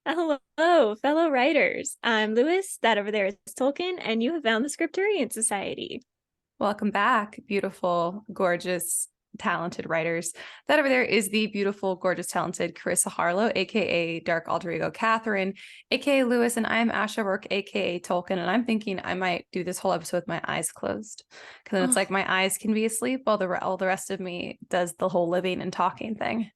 Hello, fellow writers. I'm Lewis. That over there is Tolkien, and you have found the Scripturient Society. Welcome back, beautiful, gorgeous, talented writers. That over there is the beautiful, gorgeous, talented Karissa Harlow, aka Dark Alter Ego Catherine, aka Lewis, and I'm Ash O'Rourke, aka Tolkien. And I'm thinking I might do this whole episode with my eyes closed, because then it's like my eyes can be asleep while all the rest of me does the whole living and talking thing.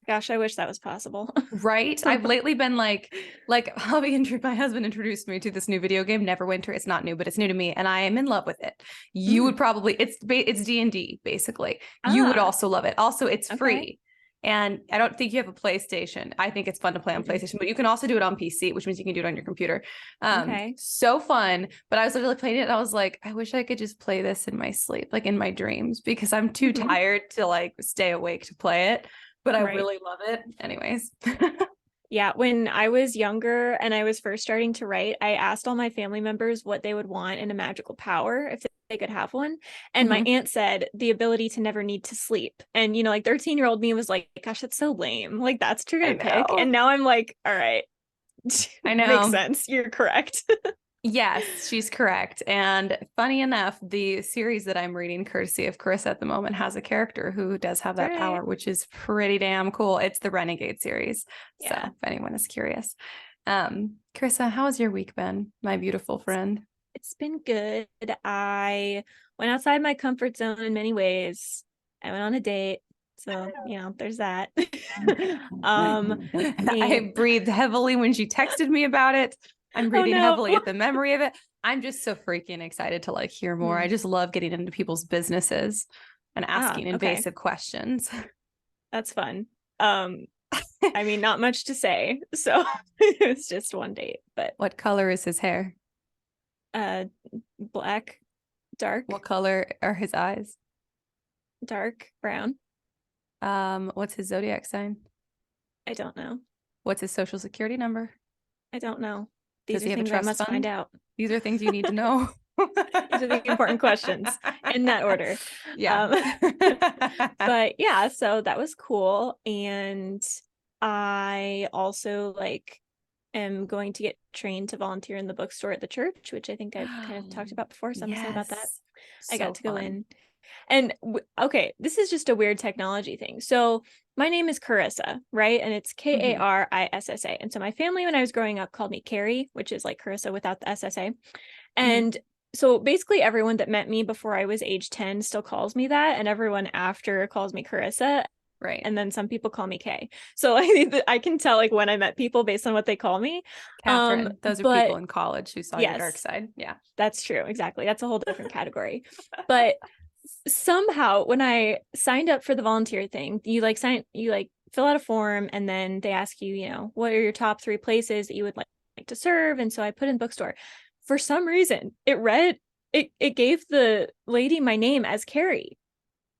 Gosh, I wish that was possible. Right? I've lately been like my husband introduced me to this new video game, Neverwinter. It's not new, but it's new to me, and I am in love with it. You would probably it's D&D basically. You would also love it. Also, it's free. And I don't think you have a PlayStation. I think it's fun to play on PlayStation, but you can also do it on PC, which means you can do it on your computer. So fun. But I was literally playing it and I was like, I wish I could just play this in my sleep, like in my dreams, because I'm too tired to like stay awake to play it. But I really love it. Anyways. Yeah, when I was younger and I was first starting to write, I asked all my family members what they would want in a magical power if they could have one. And my aunt said the ability to never need to sleep. And, like 13-year-old me was like, gosh, that's so lame. Like, that's what you're going to pick. And now I'm like, all right. I know. Makes sense. You're correct. Yes, she's correct. And funny enough, the series that I'm reading, courtesy of Karissa at the moment, has a character who does have that power, which is pretty damn cool. It's the Renegade series. Yeah. So if anyone is curious. Karissa, how has your week been, my beautiful friend? It's been good. I went outside my comfort zone in many ways. I went on a date. So, there's that. I breathed heavily when she texted me about it. I'm breathing heavily at the memory of it. I'm just so freaking excited to like hear more. I just love getting into people's businesses and asking invasive questions. That's fun. I mean, not much to say. So it was just one date, but what color is his hair? Black, dark. What color are his eyes? Dark brown. What's his zodiac sign? I don't know. What's his social security number? I don't know. These are things I must find out. These are things you need to know. These are the important questions in that order. Yeah. But yeah, so that was cool. And I also am going to get trained to volunteer in the bookstore at the church, which I think I've kind of talked about before. So I'm excited about that. I got to go in. And this is just a weird technology thing. So my name is Karissa, right? And it's Karissa. And so my family, when I was growing up, called me Carrie, which is like Karissa without the SSA. And so basically everyone that met me before I was age 10 still calls me that. And everyone after calls me Karissa. Right. And then some people call me Kay. So I can tell like when I met people based on what they call me. Catherine, those are people in college who saw your dark side. Yeah, that's true. Exactly. That's a whole different category. But somehow when I signed up for the volunteer thing, you fill out a form and then they ask you, what are your top 3 places that you would like to serve? And so I put in bookstore. For some reason, it gave the lady my name as Carrie.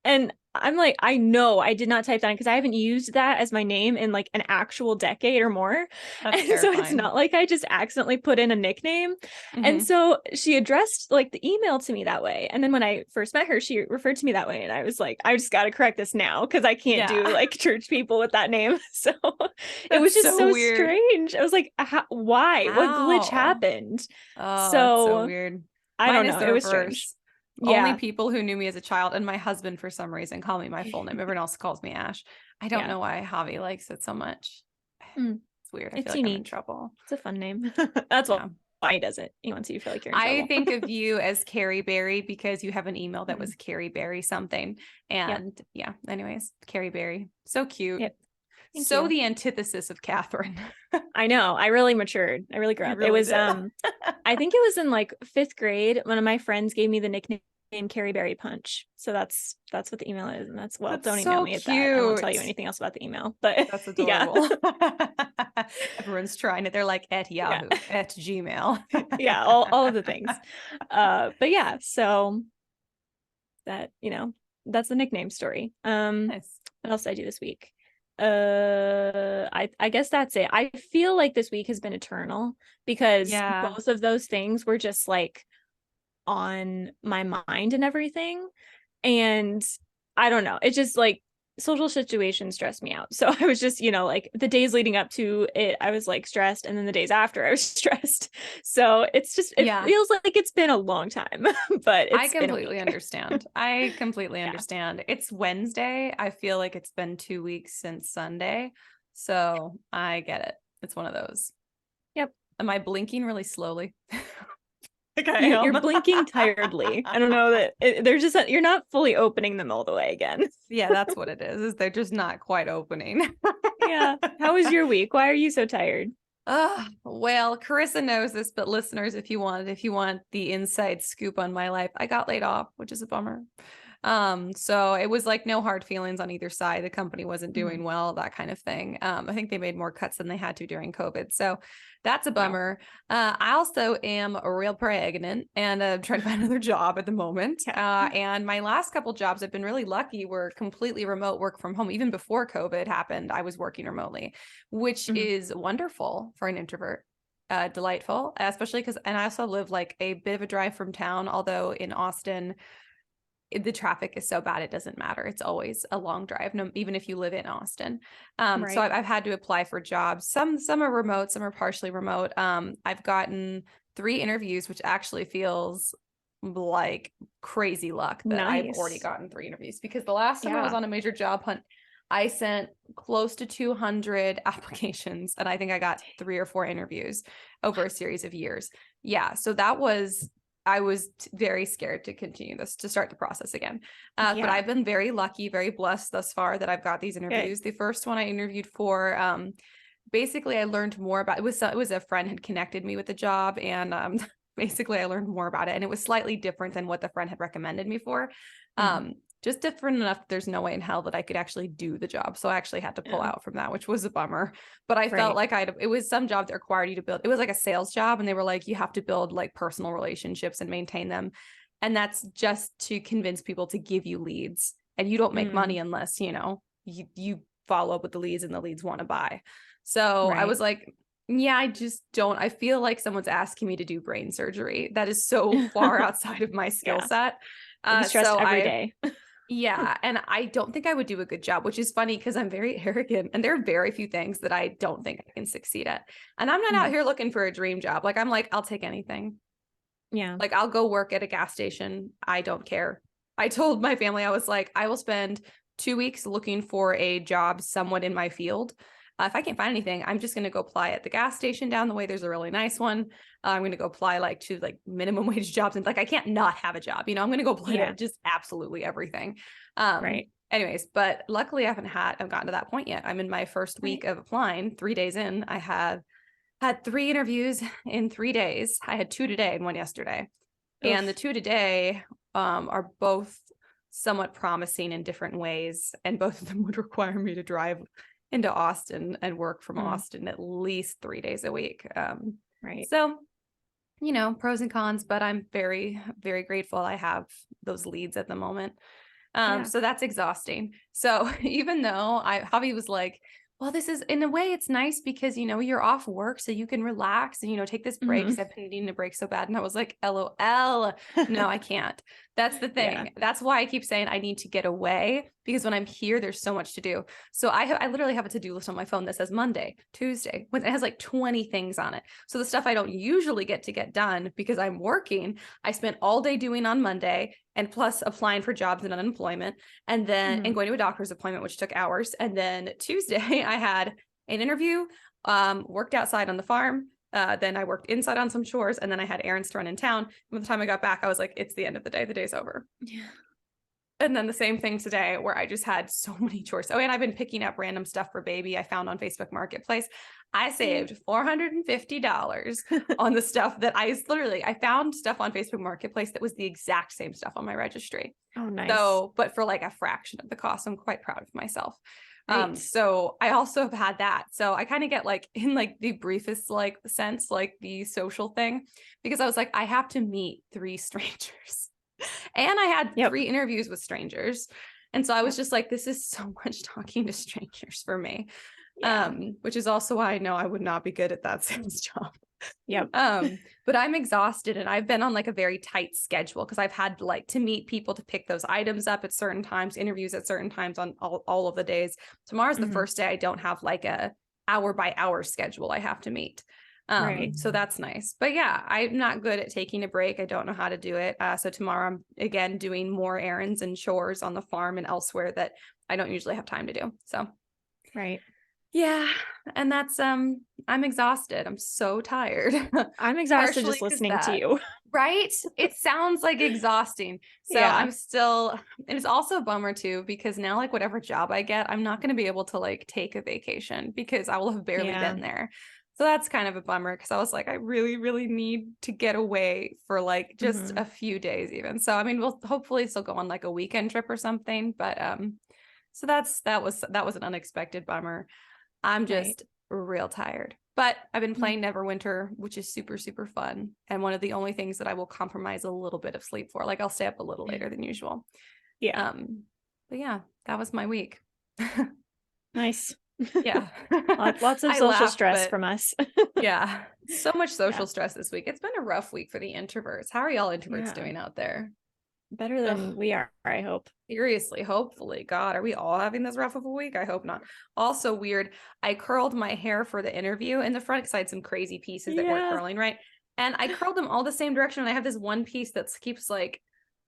And I'm like, I know I did not type that in because I haven't used that as my name in like an actual decade or more. That's and so it's not like I just accidentally put in a nickname. And so she addressed like the email to me that way. And then when I first met her, she referred to me that way. And I was like, I just got to correct this now because I can't do like church people with that name. So it was just so strange. I was like, why? What glitch happened? Oh, so weird. I don't know. It was strange. Only people who knew me as a child and my husband for some reson call me my full name. Everyone else calls me Ash. I don't know why Javi likes it so much. It's weird. I feel like I'm in trouble. It's a fun name. That's why he does it. He wants you to feel like you're in trouble. I think of you as Carrie Berry because you have an email that was Carrie Berry something. And anyways, Carrie Berry. So cute. Yep. So the antithesis of Catherine. I know. I really matured. I really grew up. It was I think it was in like 5th grade. One of my friends gave me the nickname Carrie Berry Punch. So that's what the email is. And that's don't email me at that. I won't tell you anything else about the email. But that's adorable. Everyone's trying it. They're like at Yahoo, at Gmail. all of the things. But yeah, so that, that's the nickname story. Nice. What else did I do this week? I guess that's it. I feel like this week has been eternal because both of those things were just like on my mind and everything. And I don't know. It's just like social situations stress me out. So I was just, like the days leading up to it, I was like stressed. And then the days after I was stressed. So it's just, it feels like it's been a long time, but I completely understand. I completely understand. It's Wednesday. I feel like it's been 2 weeks since Sunday. So I get it. It's one of those. Yep. Am I blinking really slowly? You're blinking tiredly. I don't know that they're just, you're not fully opening them all the way again. Yeah, that's what it is they're just not quite opening. Yeah. How was your week? Why are you so tired? Well, Karissa knows this, but listeners, if you want the inside scoop on my life, I got laid off, which is a bummer. So it was like no hard feelings on either side. The company wasn't doing well, that kind of thing. I think they made more cuts than they had to during COVID. So that's a bummer. I also am real pregnant and trying to find another job at the moment. And my last couple jobs, I've been really lucky, were completely remote work from home. Even before COVID happened, I was working remotely, which is wonderful for an introvert. Delightful, especially because, and I also live like a bit of a drive from town, although in Austin, the traffic is so bad it doesn't matter. It's always a long drive, even if you live in Austin. So I've had to apply for jobs. Some are remote, some are partially remote. I've gotten 3 interviews, which actually feels like crazy luck that I've already gotten 3 interviews, because the last time I was on a major job hunt, I sent close to 200 applications and I think I got 3 or 4 interviews over a series of years. Yeah. So I was very scared to continue this, to start the process again. But I've been very lucky, very blessed thus far that I've got these interviews. The first one I interviewed for, basically I learned more about, it was a friend had connected me with the job, and basically I learned more about it, and it was slightly different than what the friend had recommended me for. Just different enough that there's no way in hell that I could actually do the job. So I actually had to pull out from that, which was a bummer. But I felt like it was some job that required you to build. It was like a sales job, and they were like, you have to build like personal relationships and maintain them. And that's just to convince people to give you leads. And you don't make money unless, you follow up with the leads and the leads want to buy. So I was like, yeah, I just don't. I feel like someone's asking me to do brain surgery. That is so far outside of my skill set. Stressed every day. Yeah. And I don't think I would do a good job, which is funny because I'm very arrogant and there are very few things that I don't think I can succeed at. And I'm not out here looking for a dream job. Like, I'm like, I'll take anything. Yeah. Like, I'll go work at a gas station. I don't care. I told my family, I was like, I will spend 2 weeks looking for a job somewhat in my field. If I can't find anything, I'm just going to go apply at the gas station down the way. There's a really nice one. I'm going to go apply to minimum wage jobs. And I can't not have a job, I'm going to go apply to just absolutely everything. Anyways, but luckily I haven't gotten to that point yet. I'm in my first week of applying. 3 days in, I have had 3 interviews in 3 days. I had 2 today and 1 yesterday. Oof. And the 2 today are both somewhat promising in different ways. And both of them would require me to drive into Austin and work from Austin at least 3 days a week. So, pros and cons, but I'm very, very grateful I have those leads at the moment. So that's exhausting. So even though Javi was like, well, this is, in a way, it's nice because, you're off work, so you can relax and, take this break. Because I've been needing a break so bad. And I was like, LOL, no, I can't. That's the thing. That's why I keep saying I need to get away, because when I'm here, there's so much to do. So I literally have a to-do list on my phone that says Monday, Tuesday, it has like 20 things on it. So the stuff I don't usually get to get done because I'm working, I spent all day doing on Monday, and plus applying for jobs and unemployment, and then and going to a doctor's appointment, which took hours. And then Tuesday I had an interview, worked outside on the farm. Then I worked inside on some chores, and then I had errands to run in town. And by the time I got back, I was like, it's the end of the day. The day's over. Yeah. And then the same thing today, where I just had so many chores. Oh, and I've been picking up random stuff for baby I found on Facebook Marketplace. I saved $450 on the stuff that I found stuff on Facebook Marketplace that was the exact same stuff on my registry. Oh, nice. So, but for like a fraction of the cost. I'm quite proud of myself. Right. So I also have had that. So I kind of get in the briefest sense, the social thing, because I was like, I have to meet 3 strangers. And I had 3 interviews with strangers. And so I was just like, this is so much talking to strangers for me. Which is also why I know I would not be good at that sales job. Yep. But I'm exhausted, and I've been on like a very tight schedule because I've had like to meet people to pick those items up at certain times, interviews at certain times on all of the days. Tomorrow's the first day I don't have like a hour by hour schedule I have to meet. Right. So that's nice. But yeah, I'm not good at taking a break. I don't know how to do it. So tomorrow I'm again doing more errands and chores on the farm and elsewhere that I don't usually have time to do. So Right. yeah, and that's I'm exhausted. I'm so tired. I'm exhausted Partially just 'cause listening to that. you. Right? It sounds like exhausting. So Yeah. I'm still, and it's also a bummer too, because now like whatever job I get, I'm not going to be able to like take a vacation because I will have barely been there. So that's kind of a bummer because I was like, I really, really need to get away for like just a few days even. So I mean, we'll hopefully still go on like a weekend trip or something. But so that was an unexpected bummer. I'm just real tired. But I've been playing Neverwinter, which is super, super fun. And one of the only things that I will compromise a little bit of sleep for. Like I'll stay up a little later than usual. Yeah. But yeah, that was my week. Nice. Yeah. Lots of I social laugh, stress but from us. yeah. So much social stress this week. It's been a rough week for the introverts. How are y'all introverts doing out there? Better than we are, I hope. Seriously, hopefully. God, are we all having this rough of a week? I hope not. Also weird, I curled my hair for the interview in the front because I had some crazy pieces that weren't curling right. And I curled them all the same direction. And I have this one piece that keeps like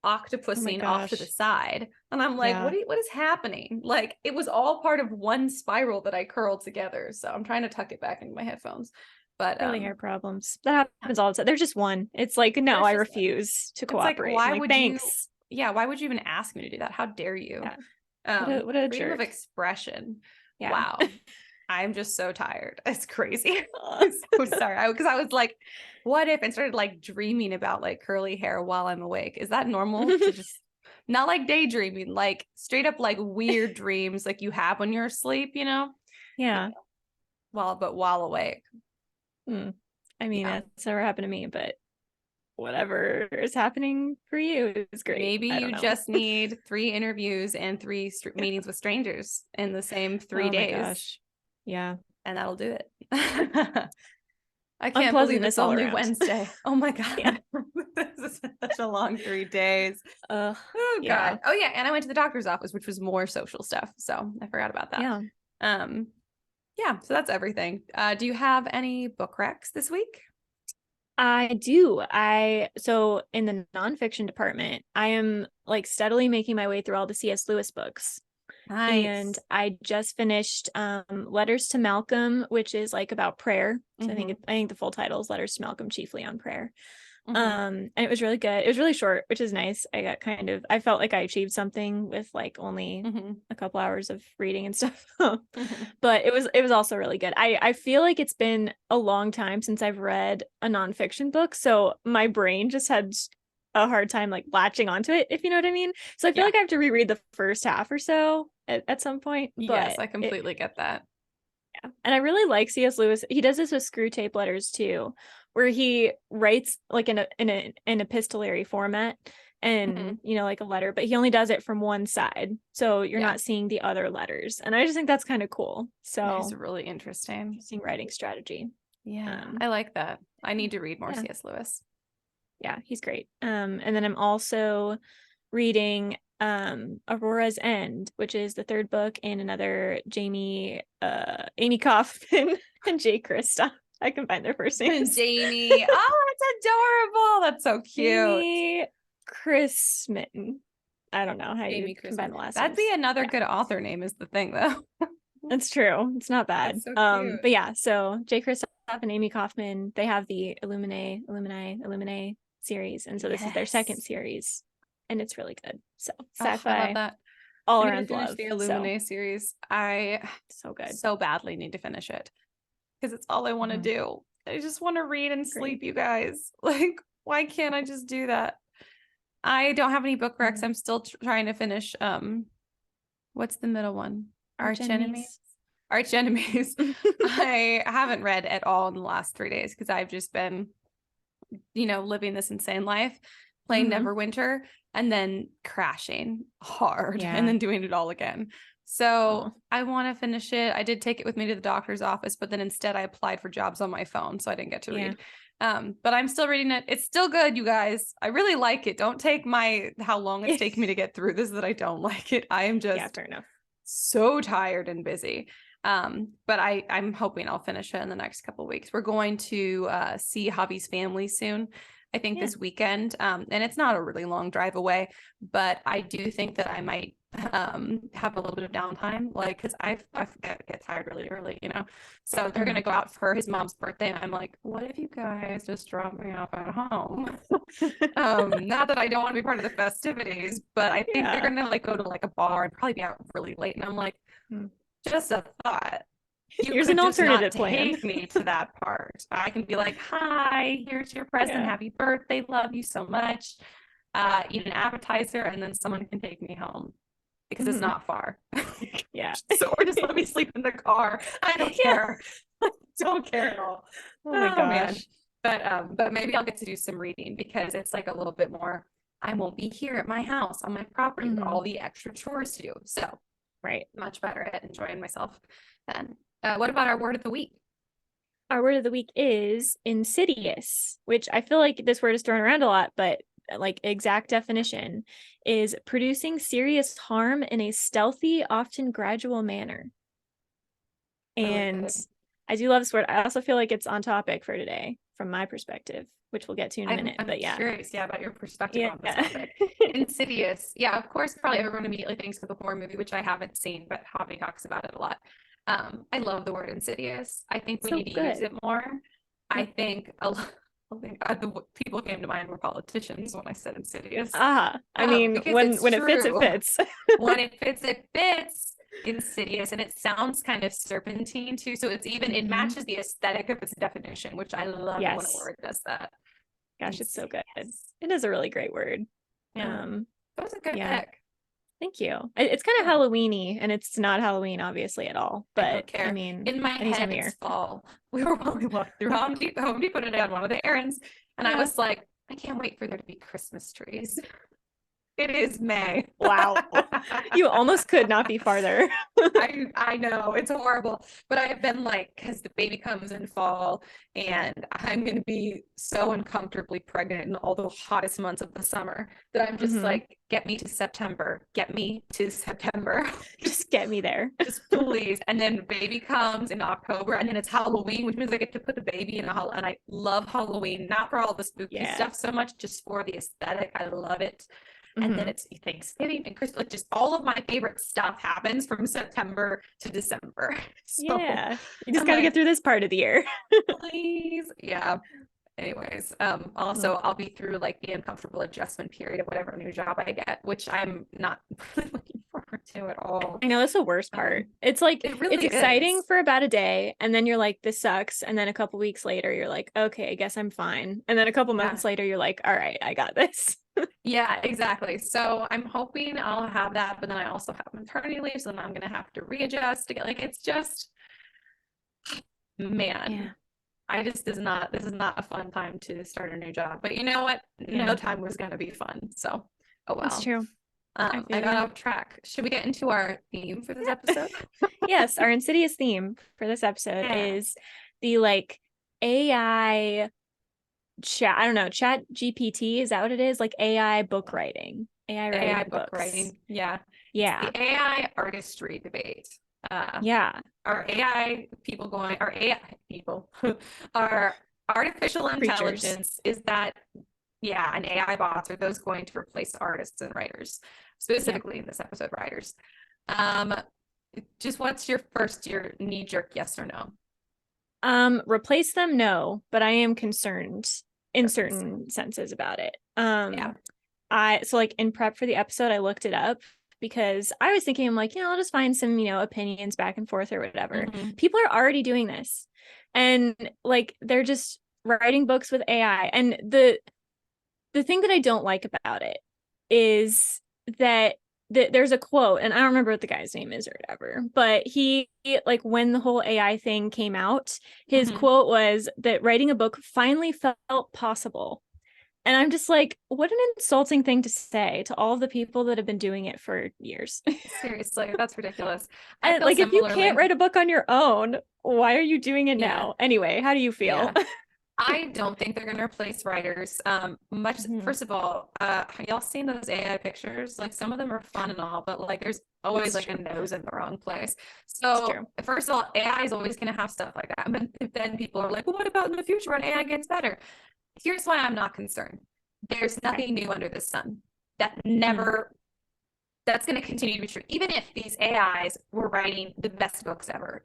octopusing off to the side. And I'm like, what is happening? Like it was all part of one spiral that I curled together. So I'm trying to tuck it back into my headphones. But really hair problems. That happens all the time. They're just one. It's like, no, I refuse to cooperate. Like, why like, would thanks. why would you even ask me to do that? How dare you? Yeah. What a freedom jerk. of expression. Yeah. Wow. I'm just so tired. It's crazy. I'm so sorry. Because I was like, what if, and started like dreaming about like curly hair while I'm awake. Is that normal to just not like daydreaming, like straight up like weird dreams like you have when you're asleep, you know? Yeah. But while awake. I mean, that's never happened to me, but whatever is happening for you is great. Maybe you just need 3 interviews and 3 meetings with strangers in the same 3 days. My gosh. Yeah. And that'll do it. I can't believe it's all only around. Wednesday. Oh my God. Yeah. This is such a long 3 days. Oh God. yeah. Oh yeah. And I went to the doctor's office, which was more social stuff. So I forgot about that. Yeah. Yeah. So that's everything. Do you have any book recs this week? I do. So in the nonfiction department, I am like steadily making my way through all the C.S. Lewis books. Nice. And I just finished Letters to Malcolm, which is like about prayer. So I think the full title is Letters to Malcolm, chiefly on prayer. And it was really good. It was really short, which is nice. I felt like I achieved something with like only a couple hours of reading and stuff. But it was also really good. I feel like it's been a long time since I've read a nonfiction book, so my brain just had a hard time like latching onto it, if you know what I mean. So I feel like I have to reread the first half or so at some point. But yes, I completely get that. Yeah. And I really like C.S. Lewis. He does this with Screw Tape Letters too, where he writes like in an epistolary format and like a letter, but he only does it from one side. So you're not seeing the other letters. And I just think that's kind of cool. So it's really interesting writing strategy. Yeah. I like that. I need to read more C.S. Lewis. Yeah, he's great. And then I'm also reading Aurora's End, which is the 3rd book in another Amy Kaufman and J. Krista. I can find their first names. Jamie. Oh, that's adorable. That's so cute. Jamie Chrisman. I don't know how you combine the last That'd be another good author name is the thing though. That's true. It's not bad. So cute. But yeah, so J. Krista and Amy Kaufman, they have the Illuminae series. And so this is their 2nd series. And it's really good. So sci-fi. I love that. All around love. The Illuminae series. I so good. So badly need to finish it. Because it's all I want to do. I just want to read and sleep, you guys. Like, why can't I just do that? I don't have any book recs. I'm still trying to finish what's the middle one? Arch Enemies. I haven't read at all in the last 3 days because I've just been, living this insane life, playing Neverwinter and then crashing hard and then doing it all again. So I want to finish it. I did take it with me to the doctor's office, but then instead I applied for jobs on my phone, so I didn't get to read. But I'm still reading it. It's still good, you guys. I really like it. Don't take how long it's taking me to get through this that I don't like it. I am just fair enough. So tired and busy. But I'm hoping I'll finish it in the next couple of weeks. We're going to see Javi's family soon, I think this weekend. And it's not a really long drive away, but I do think that I might have a little bit of downtime, like, because I get tired really early, so they're gonna go out for his mom's birthday, and I'm like, what if you guys just drop me off at home? Not that I don't want to be part of the festivities, but I think they're gonna like go to like a bar and probably be out really late, and I'm like, just a thought. Here's an alternative plan. Take me to that part. I can be like, hi, here's your present, happy birthday, love you so much, eat an appetizer, and then someone can take me home. Because it's not far. So, or just let me sleep in the car. I don't care. I don't care at all. Oh my gosh. Man. But maybe I'll get to do some reading, because it's like a little bit more, I won't be here at my house on my property with all the extra chores to do. So much better at enjoying myself then. What about our word of the week? Our word of the week is insidious, which I feel like this word is thrown around a lot, but like exact definition is producing serious harm in a stealthy, often gradual manner. And I do love this word. I also feel like it's on topic for today from my perspective, which we'll get to in a minute. I'm but curious about your perspective on this topic. Insidious. Yeah, of course, probably everyone immediately thinks of the horror movie, which I haven't seen, but Javi talks about it a lot. I love the word insidious. I think we need to use it more. I think the people came to mind were politicians when I said insidious. I mean, when it fits, it fits. When it fits, it fits. Insidious, and it sounds kind of serpentine too. So it's even it matches the aesthetic of its definition, which I love when a word does that. Gosh, it's so good. It is a really great word. That was a good pick. Thank you. It's kind of Halloween-y, and it's not Halloween obviously at all, but I mean, in my head it's fall. We were walking through Home Depot today on one of the errands, and I was like, I can't wait for there to be Christmas trees. It is May. Wow. You almost could not be farther. I know, it's horrible, but I have been like, because the baby comes in fall, and I'm going to be so uncomfortably pregnant in all the hottest months of the summer that I'm just like, get me to September. Just get me there. Just please. And then baby comes in October, and then it's Halloween, which means I get to put the baby in and I love Halloween, not for all the spooky stuff so much, just for the aesthetic. I love it. And then it's Thanksgiving and Christmas. Like, just all of my favorite stuff happens from September to December. So you just got to get through this part of the year. Please. Anyways, also I'll be through like the uncomfortable adjustment period of whatever new job I get, which I'm not really looking forward to at all. I know, that's the worst part. It's like, it's exciting for about a day, and then you're like, this sucks. And then a couple weeks later, you're like, okay, I guess I'm fine. And then a couple months later, you're like, all right, I got this. Yeah, exactly. So I'm hoping I'll have that, but then I also have maternity leave, so then I'm gonna have to readjust to get like, it's just, man. This is not a fun time to start a new job, but you know what? No time was going to be fun. So, oh well. That's true. I got off track. Should we get into our theme for this episode? Yes, our Insidious theme for this episode is the like AI chat. I don't know, chat GPT. Is that what it is? Like AI book writing. AI book writing. Yeah. Yeah. It's the AI artistry debate. Our AI people our artificial intelligence is that and AI bots are those going to replace artists and writers, specifically in this episode, writers. Just what's your knee-jerk yes or no? Replace them, no, but I am concerned in certain senses about it. So like in prep for the episode, I looked it up, because I was thinking, I'm like, I'll just find some, opinions back and forth or whatever. People are already doing this, and like, they're just writing books with AI. And the thing that I don't like about it is that there's a quote, and I don't remember what the guy's name is or whatever, but he, like, when the whole AI thing came out, his quote was that writing a book finally felt possible. And I'm just like, what an insulting thing to say to all of the people that have been doing it for years. Seriously, that's ridiculous. And like, if you can't write a book on your own, why are you doing it now? Anyway, how do you feel? I don't think they're going to replace writers. First of all, y'all seen those AI pictures? Like, some of them are fun and all, but like there's always like a nose in the wrong place. So first of all, AI is always going to have stuff like that. But then people are like, well, what about in the future when AI gets better? Here's why I'm not concerned. There's nothing new under the sun. That's going to continue to be true. Even if these AIs were writing the best books ever,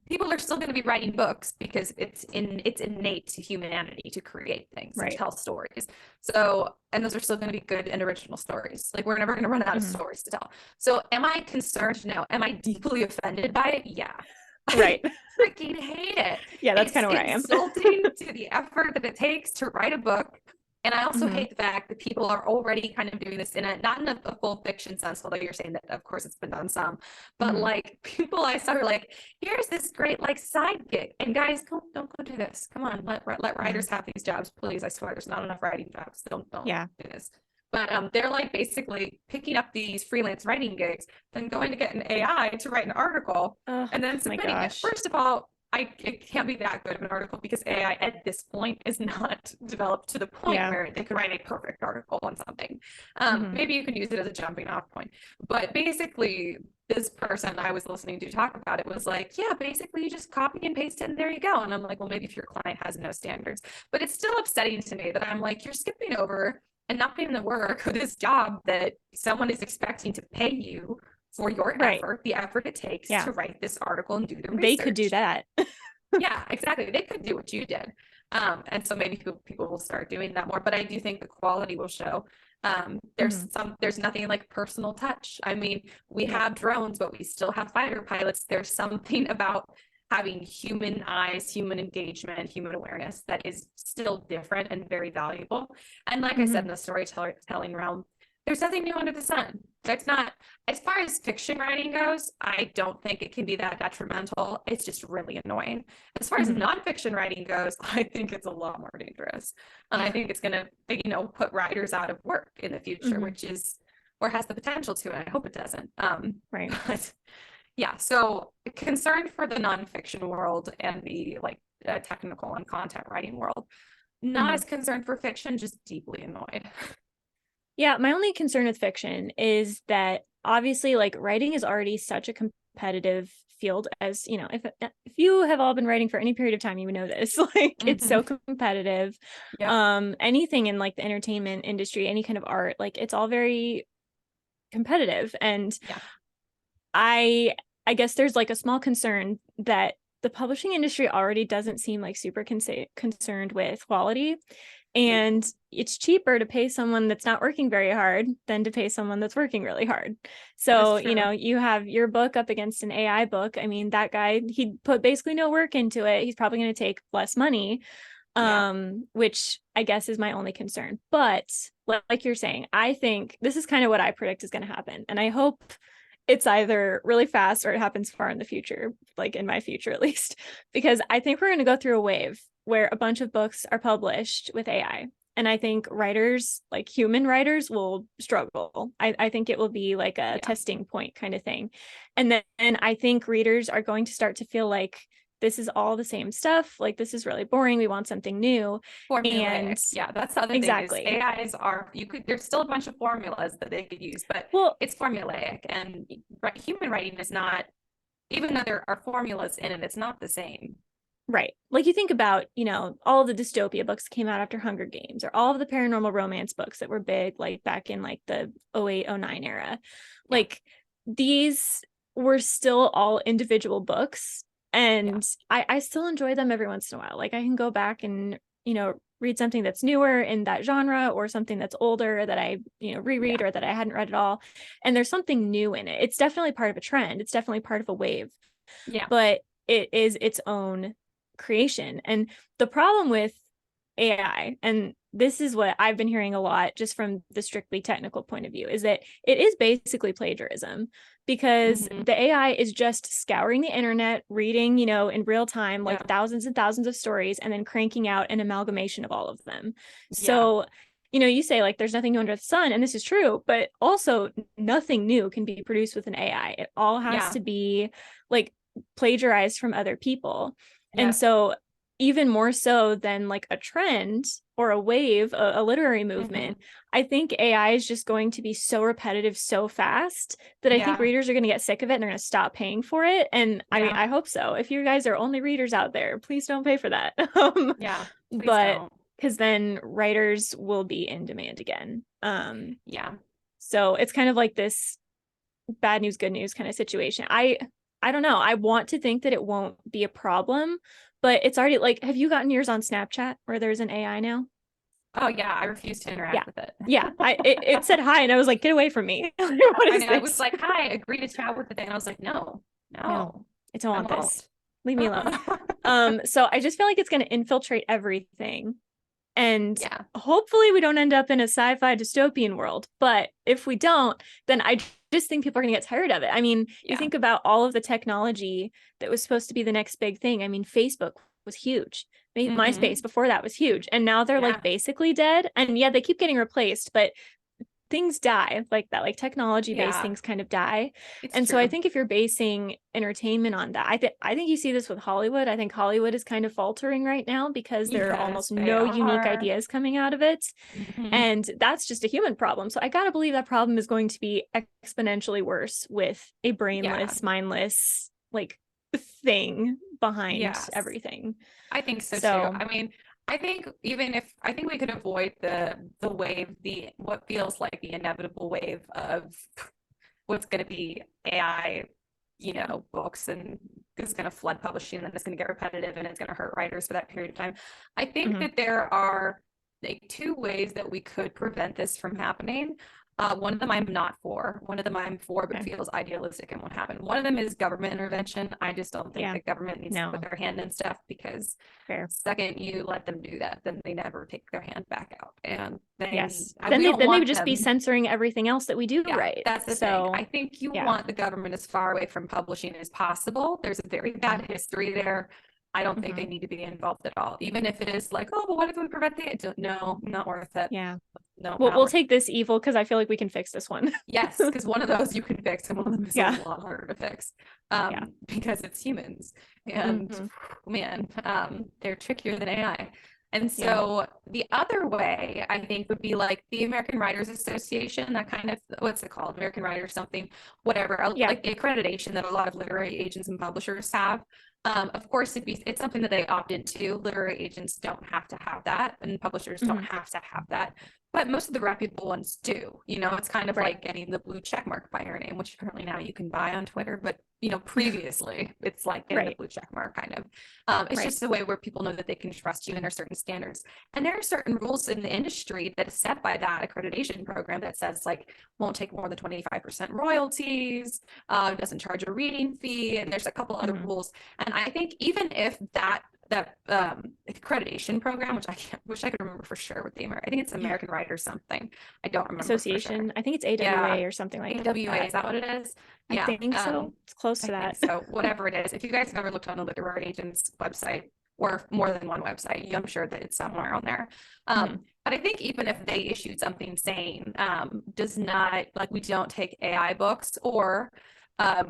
people are still going to be writing books because it's innate to humanity to create things and tell stories. So, and those are still going to be good and original stories. Like, we're never going to run out of stories to tell. So am I concerned? No. Am I deeply offended by it? Yeah. Right. I freaking hate it. Yeah, that's kind of where I am. Insulting to the effort that it takes to write a book. And I also hate the fact that people are already kind of doing this not in a full fiction sense, although you're saying that, of course, it's been done some, but like, people I saw are like, here's this great like side gig, and guys, don't go do this. Come on, let writers have these jobs, please. I swear, there's not enough writing jobs. Don't do this. But they're like basically picking up these freelance writing gigs, then going to get an AI to write an article, and then submitting it. First of all, it can't be that good of an article because AI at this point is not developed to the point where they could write a perfect article on something. Maybe you can use it as a jumping off point. But basically, this person I was listening to talk about it was like, yeah, basically you just copy and paste it and there you go. And I'm like, well, maybe if your client has no standards. But it's still upsetting to me that I'm like, you're skipping over and not putting the work or this job that someone is expecting to pay you for your effort, the effort it takes to write this article and do the research. They could do that. Yeah, exactly. They could do what you did. And so maybe people will start doing that more, but I do think the quality will show. There's nothing like personal touch. I mean, we have drones, but we still have fighter pilots. There's something about having human eyes, human engagement, human awareness that is still different and very valuable. And like I said, in the storytelling realm, there's nothing new under the sun. That's not, as far as fiction writing goes, I don't think it can be that detrimental. It's just really annoying. As far as nonfiction writing goes, I think it's a lot more dangerous. And I think it's going to, put writers out of work in the future, which is, or has the potential to, and I hope it doesn't. But yeah, so concerned for the nonfiction world and the technical and content writing world. Not as concerned for fiction, just deeply annoyed. Yeah, my only concern with fiction is that obviously like writing is already such a competitive field, as if you have all been writing for any period of time, you would know this. Like it's so competitive. Anything in like the entertainment industry, any kind of art, like it's all very competitive. And I guess there's like a small concern that the publishing industry already doesn't seem like super concerned with quality. And it's cheaper to pay someone that's not working very hard than to pay someone that's working really hard. So, you have your book up against an AI book. I mean, that guy, he put basically no work into it. He's probably going to take less money, which I guess is my only concern. But like you're saying, I think this is kind of what I predict is going to happen. And I hope it's either really fast or it happens far in the future, like in my future at least, because I think we're going to go through a wave where a bunch of books are published with AI. And I think writers, like human writers, will struggle. I think it will be like a testing point kind of thing. And then I think readers are going to start to feel like this is all the same stuff. Like, this is really boring. We want something new. And that's the other thing. AIs are, there's still a bunch of formulas that they could use, but it's formulaic, and human writing is not, even though there are formulas in it, it's not the same. Right. Like you think about, all of the dystopia books that came out after Hunger Games, or all of the paranormal romance books that were big, like back in like the 08, 09 era. Like these were still all individual books. And I still enjoy them every once in a while. Like I can go back and, read something that's newer in that genre, or something that's older that I, reread or that I hadn't read at all. And there's something new in it. It's definitely part of a trend. It's definitely part of a wave. But it is its own creation. And the problem with AI, and this is what I've been hearing a lot just from the strictly technical point of view, is that it is basically plagiarism, because the AI is just scouring the internet, reading, in real time, like thousands and thousands of stories, and then cranking out an amalgamation of all of them. So, you say like there's nothing new under the sun, and this is true, but also nothing new can be produced with an AI. It all has to be like plagiarized from other people. And so even more so than like a trend or a wave, a literary movement, I think AI is just going to be so repetitive so fast that I think readers are going to get sick of it and they're going to stop paying for it. And I mean, I hope so. If you guys are only readers out there, please don't pay for that. But because then writers will be in demand again. So it's kind of like this bad news, good news kind of situation. I don't know. I want to think that it won't be a problem, but it's already like, have you gotten yours on Snapchat where there's an AI now? Oh yeah, I refuse to interact with it. It said hi, and I was like, get away from me. I was like, hi, agree to chat with the thing. And I was like, no, I don't want this. Leave me alone. So I just feel like it's going to infiltrate everything. And hopefully we don't end up in a sci-fi dystopian world. But if we don't, then I just think people are going to get tired of it. I mean, you think about all of the technology that was supposed to be the next big thing. I mean, Facebook was huge. MySpace before that was huge. And now they're like basically dead. And they keep getting replaced, but things die like that, like technology-based things kind of die. It's true. So I think if you're basing entertainment on that, I think you see this with Hollywood. I think Hollywood is kind of faltering right now because there are almost no unique ideas coming out of it. And that's just a human problem. So I gotta believe that problem is going to be exponentially worse with a brainless, mindless, like thing behind everything. I think so too. I mean, I think we could avoid the wave, what feels like the inevitable wave of what's going to be AI, books, and is going to flood publishing, and it's going to get repetitive and it's going to hurt writers for that period of time. I think that there are like two ways that we could prevent this from happening. One of them I'm not for. One of them I'm for, but feels idealistic and won't happen. One of them is government intervention. I just don't think the government needs to put their hand in stuff, because second you let them do that, then they never take their hand back out. And then then they would just be censoring everything else that we do right. That's the thing. I think you want the government as far away from publishing as possible. There's a very bad history there. I don't think they need to be involved at all, even if it is like, oh, but what if we prevent the? No, not worth it. No, we'll take this evil because I feel like we can fix this one. Yes, because one of those you can fix, and one of them is a lot harder to fix, because it's humans, and man, they're trickier than AI. And so the other way, I think, would be like the American Writers Association, that kind of, what's it called? American Writers something, whatever, like the accreditation that a lot of literary agents and publishers have. Of course, it's something that they opt into. Literary agents don't have to have that, and publishers don't have to have that. But most of the reputable ones do. It's kind of like getting the blue check mark by your name, which apparently now you can buy on Twitter. But previously it's like getting the blue check mark kind of. It's just a way where people know that they can trust you, and there's certain standards. And there are certain rules in the industry that is set by that accreditation program that says like won't take more than 25% royalties, doesn't charge a reading fee, and there's a couple other rules. And I think even if that accreditation program, which I wish I could remember for sure what the I think it's American Writers something. I don't remember. Association. I think it's AWA or something like that. AWA, is that what it is? I think so. It's close to that. So whatever it is, if you guys have ever looked on a literary agent's website, or more than one website, I'm sure that it's somewhere on there. But I think even if they issued something saying does not, like, we don't take AI books, or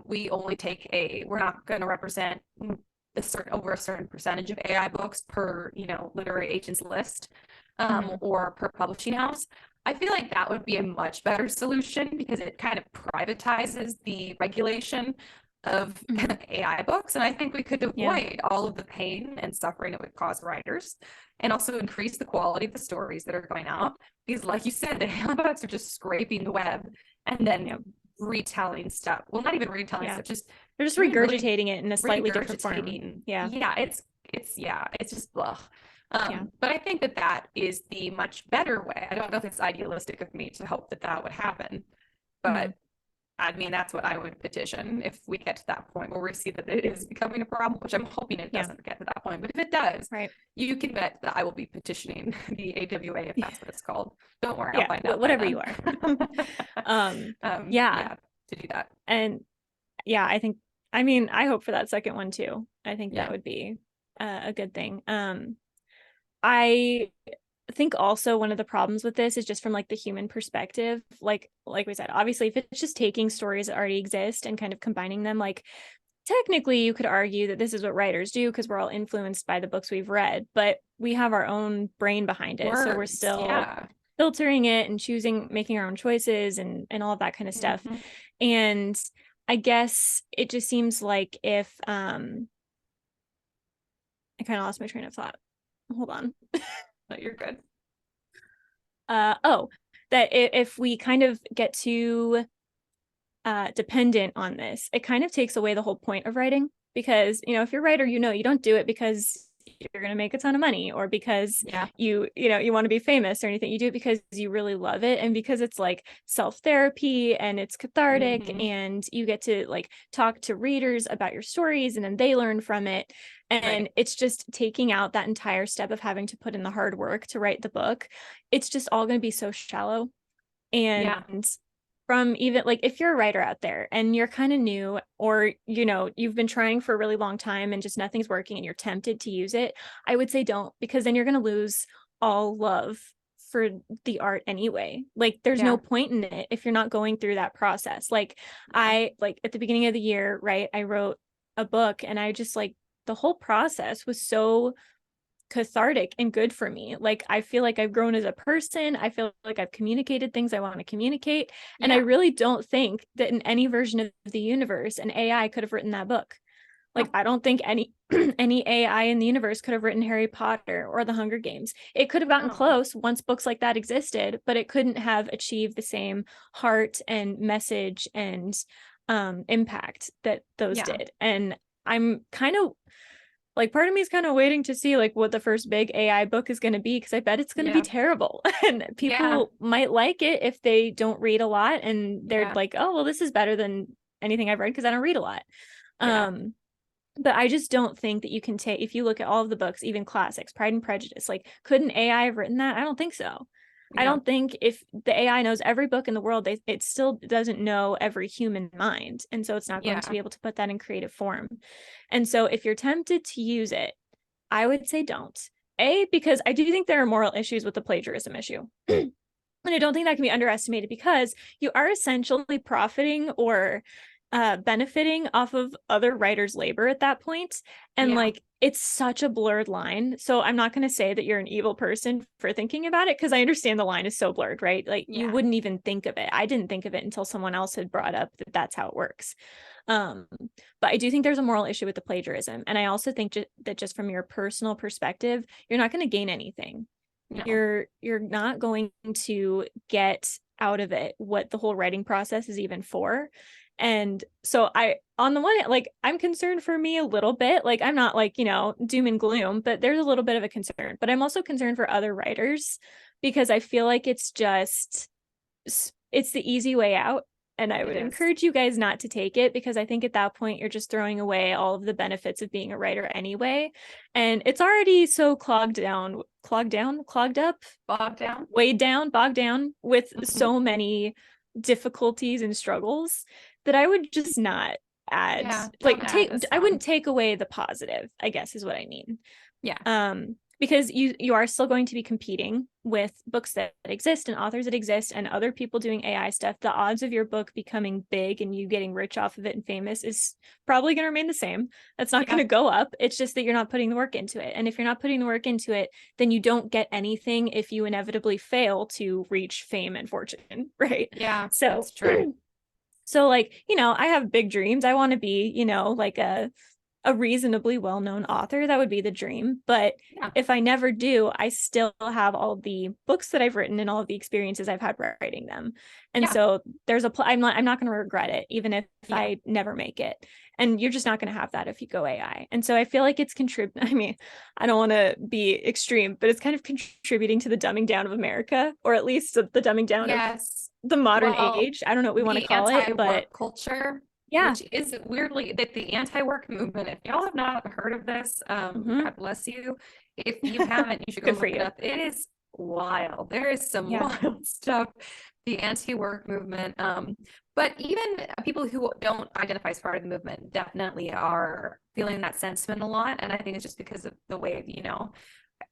we only take we're not going to represent over a certain percentage of AI books per literary agent's list, or per publishing house, I feel like that would be a much better solution, because it kind of privatizes the regulation of AI books. And I think we could avoid all of the pain and suffering it would cause writers, and also increase the quality of the stories that are going out, because like you said, the AI books are just scraping the web and then retelling stuff. Well, not even retelling stuff, they're just regurgitating it in a slightly different form. It's just blah. But I think that is the much better way. I don't know if it's idealistic of me to hope that would happen, but I mean, that's what I would petition if we get to that point where we see that it is becoming a problem, which I'm hoping it doesn't get to that point. But if it does, right, you can bet that I will be petitioning the AWA, if that's what it's called. Don't worry, I'll find out. Whatever you are. To do that. And yeah, I mean, I hope for that second one too. I think that would be a good thing. I think also one of the problems with this is just from like the human perspective, like we said, obviously if it's just taking stories that already exist and kind of combining them, like technically you could argue that this is what writers do because we're all influenced by the books we've read, but we have our own brain behind it. So we're still filtering it and making our own choices and all of that kind of stuff. And I guess it just seems like if I kind of lost my train of thought. Hold on. No, you're good. That if we kind of get too dependent on this, it kind of takes away the whole point of writing, because if you're a writer, you don't do it because you're going to make a ton of money or because you want to be famous or anything. You do it because you really love it and because it's like self-therapy and it's cathartic and you get to like talk to readers about your stories and then they learn from it. And it's just taking out that entire step of having to put in the hard work to write the book. It's just all going to be so shallow. And from even like if you're a writer out there and you're kind of new or you've been trying for a really long time and just nothing's working and you're tempted to use it, I would say don't, because then you're going to lose all love for the art anyway. Like there's no point in it if you're not going through that process. Like I like at the beginning of the year, right, I wrote a book and I just like the whole process was so cathartic and good for me. Like I feel like I've grown as a person. I feel like I've communicated things I want to communicate. And I really don't think that in any version of the universe an AI could have written that book. Like I don't think any AI in the universe could have written Harry Potter or the Hunger Games. It could have gotten close once books like that existed, but it couldn't have achieved the same heart and message and impact that those did. And I'm kind of like, part of me is kind of waiting to see like what the first big AI book is going to be, because I bet it's going to be terrible and people might like it if they don't read a lot and they're like, oh, well, this is better than anything I've read because I don't read a lot. But I just don't think that you can take, if you look at all of the books, even classics, Pride and Prejudice, like couldn't AI have written that? I don't think so. I don't think if the AI knows every book in the world, it still doesn't know every human mind. And so it's not going to be able to put that in creative form. And so if you're tempted to use it, I would say don't. Because I do think there are moral issues with the plagiarism issue. And I don't think that can be underestimated, because you are essentially profiting or benefiting off of other writers' labor at that point. And like, it's such a blurred line. So I'm not going to say that you're an evil person for thinking about it, because I understand the line is so blurred, right? Like you wouldn't even think of it. I didn't think of it until someone else had brought up that that's how it works. But I do think there's a moral issue with the plagiarism. And I also think that just from your personal perspective, you're not going to gain anything. No. You're not going to get out of it what the whole writing process is even for. And so on the one hand, like I'm concerned for me a little bit, like I'm not like, doom and gloom, but there's a little bit of a concern. But I'm also concerned for other writers, because I feel like it's the easy way out. And I would encourage you guys not to take it, because I think at that point you're just throwing away all of the benefits of being a writer anyway. And it's already so bogged down with so many difficulties and struggles that I would just not add. I wouldn't take away the positive, I guess is what I mean. Because you are still going to be competing with books that exist and authors that exist and other people doing AI stuff. The odds of your book becoming big and you getting rich off of it and famous is probably going to remain the same. That's not going to go up. It's just that you're not putting the work into it. And if you're not putting the work into it, then you don't get anything if you inevitably fail to reach fame and fortune, right? Yeah, so that's true. So like, I have big dreams. I want to be, like a reasonably well-known author. That would be the dream. But if I never do, I still have all the books that I've written and all of the experiences I've had writing them. And so there's I'm not going to regret it, even if I never make it. And you're just not going to have that if you go AI. And so I feel like it's I mean, I don't want to be extreme, but it's kind of contributing to the dumbing down of America, or at least the dumbing down of the modern age. I don't know what we want to call it, but culture, yeah, which is weirdly that the anti-work movement, if y'all have not heard of this, God bless you. If you haven't, you should go look it up. It is wild. There is some wild stuff, the anti-work movement. But even people who don't identify as part of the movement definitely are feeling that sentiment a lot. And I think it's just because of the way, you know,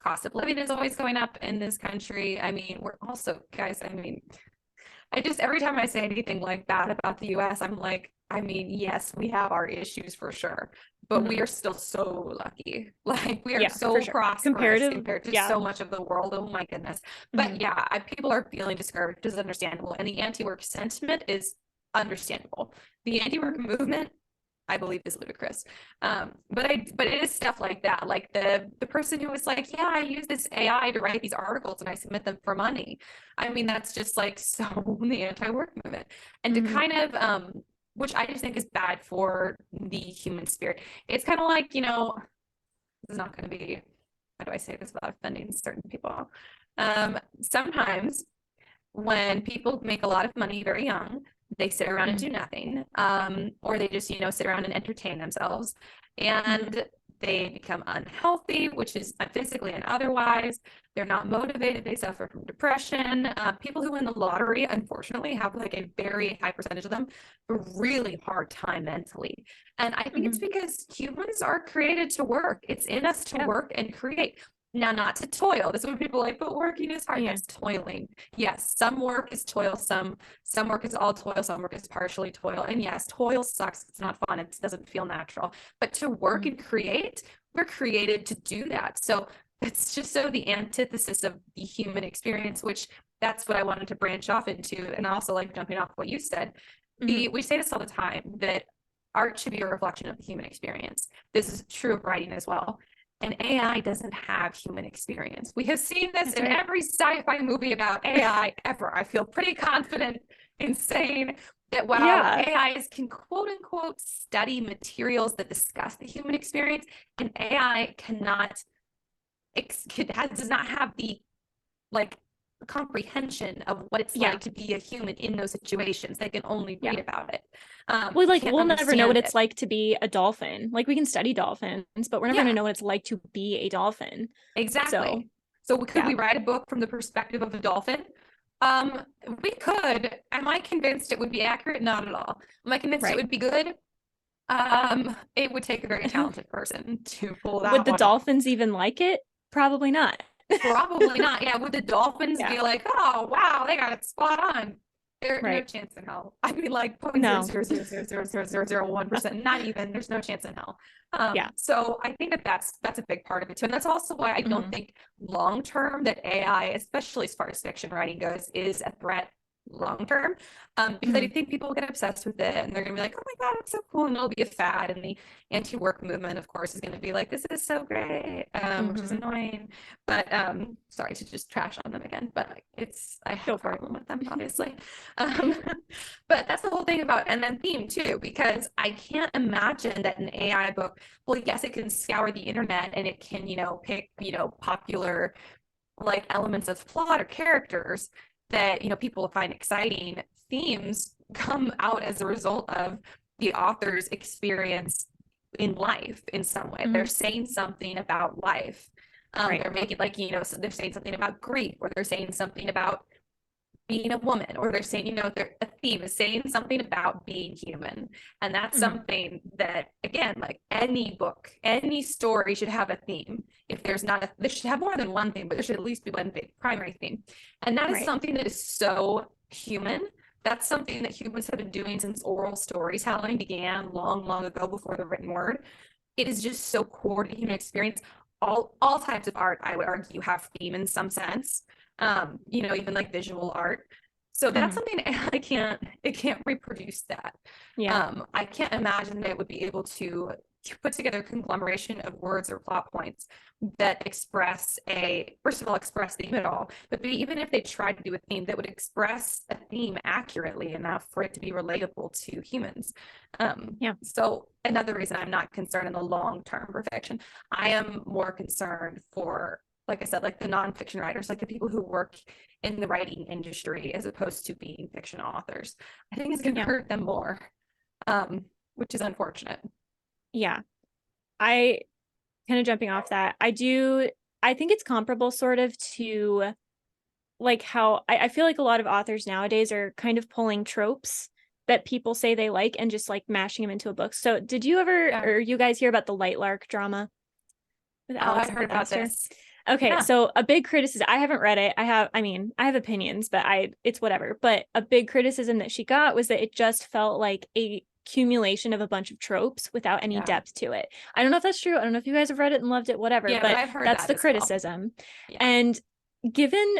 cost of living is always going up in this country. I mean, we're also, guys, I mean, I just, every time I say anything like bad about the US, I'm like, I mean, yes, we have our issues for sure, but we are still so lucky. Like, we are so prosperous compared to so much of the world. Oh my goodness. But people are feeling discouraged, which is understandable. And the anti-work sentiment is understandable. The anti-work movement, I believe, is ludicrous. But it is stuff like that. Like the person who was like, yeah, I use this AI to write these articles and I submit them for money. I mean, that's just like so the anti-work movement. And to kind of, which I just think is bad for the human spirit. It's kind of like, you know, this is not going to be, how do I say this without offending certain people? Sometimes when people make a lot of money very young, they sit around and do nothing, or they just, you know, sit around and entertain themselves, and they become unhealthy, which is physically and otherwise. They're not motivated. They suffer from depression. People who win the lottery, unfortunately, have like a very high percentage of them a really hard time mentally. And I think it's because humans are created to work. It's in us to work and create. Now, not to toil. This is what people are like, but working is hard. That's toiling. Yes, some work is toilsome. Some work is all toil. Some work is partially toil. And yes, toil sucks. It's not fun. It doesn't feel natural. But to work and create, we're created to do that. So it's just so the antithesis of the human experience, which that's what I wanted to branch off into. And also, like, jumping off what you said, we say this all the time, that art should be a reflection of the human experience. This is true of writing as well. And AI doesn't have human experience. We have seen this in every sci-fi movie about AI ever. I feel pretty confident in saying that while AIs can quote unquote study materials that discuss the human experience, an AI does not have the like comprehension of what it's like to be a human in those situations. They can only read about it. Well, like, we'll never know what it's like to be a dolphin. Like, we can study dolphins, but we're never going to know what it's like to be a dolphin. Exactly. So could we write a book from the perspective of a dolphin? We could. Am I convinced it would be accurate? Not at all. Am I convinced it would be good? It would take a very talented person to pull that. Would the dolphins even like it? Probably not. Probably not. Yeah. Would the dolphins be like, oh wow, they got it spot on? There's no chance in hell. I mean, like 0.000000001%. Not even. There's no chance in hell. So I think that's a big part of it too, and that's also why I don't think long term that AI, especially as far as fiction writing goes, is a threat long term, because I think people get obsessed with it and they're gonna be like, oh my god, it's so cool, and it'll be a fad. And the anti-work movement, of course, is gonna be like, this is so great, which is annoying. But sorry to just trash on them again, but I have a problem with them, obviously. But that's the whole thing about, and then theme too, because I can't imagine that an AI book, well, yes, it can scour the internet and it can, you know, pick, you know, popular like elements of plot or characters that, you know, people find exciting. Themes come out as a result of the author's experience in life in some way. They're saying something about life. They're making, like, you know, so they're saying something about grief, or they're saying something about being a woman, or they're saying, you know, a theme is saying something about being human. And that's something that, again, like any book, any story should have a theme. If there's not there should have more than one theme, but there should at least be one big primary theme. And that is something that is so human. That's something that humans have been doing since oral storytelling began long, long ago, before the written word. It is just so core to the human experience. All types of art, I would argue, have theme in some sense. You know, even like visual art. So that's something that it can't reproduce that. I can't imagine that it would be able to put together a conglomeration of words or plot points that express first of all, express theme at all, but even if they tried to do a theme that would express a theme accurately enough for it to be relatable to humans. So another reason I'm not concerned in the long term for fiction, I am more concerned for like I said, like the nonfiction writers, like the people who work in the writing industry as opposed to being fiction authors. I think it's going to hurt them more, which is unfortunate. Yeah. I kind of jumping off that. I think it's comparable sort of to like how I feel like a lot of authors nowadays are kind of pulling tropes that people say they like and just like mashing them into a book. So did you ever, or you guys hear about the Lightlark drama with Alex? I heard about this. Okay, yeah. So a big criticism, I haven't read it. I have opinions, but it's whatever. But a big criticism that she got was that it just felt like a accumulation of a bunch of tropes without any depth to it. I don't know if that's true. I don't know if you guys have read it and loved it, whatever, but I've heard that's the criticism. Well. And given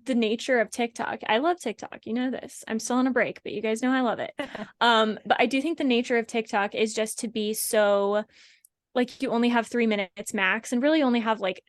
the nature of TikTok, I love TikTok, you know this. I'm still on a break, but you guys know I love it. But I do think the nature of TikTok is just to be so like you only have 3 minutes max and really only have like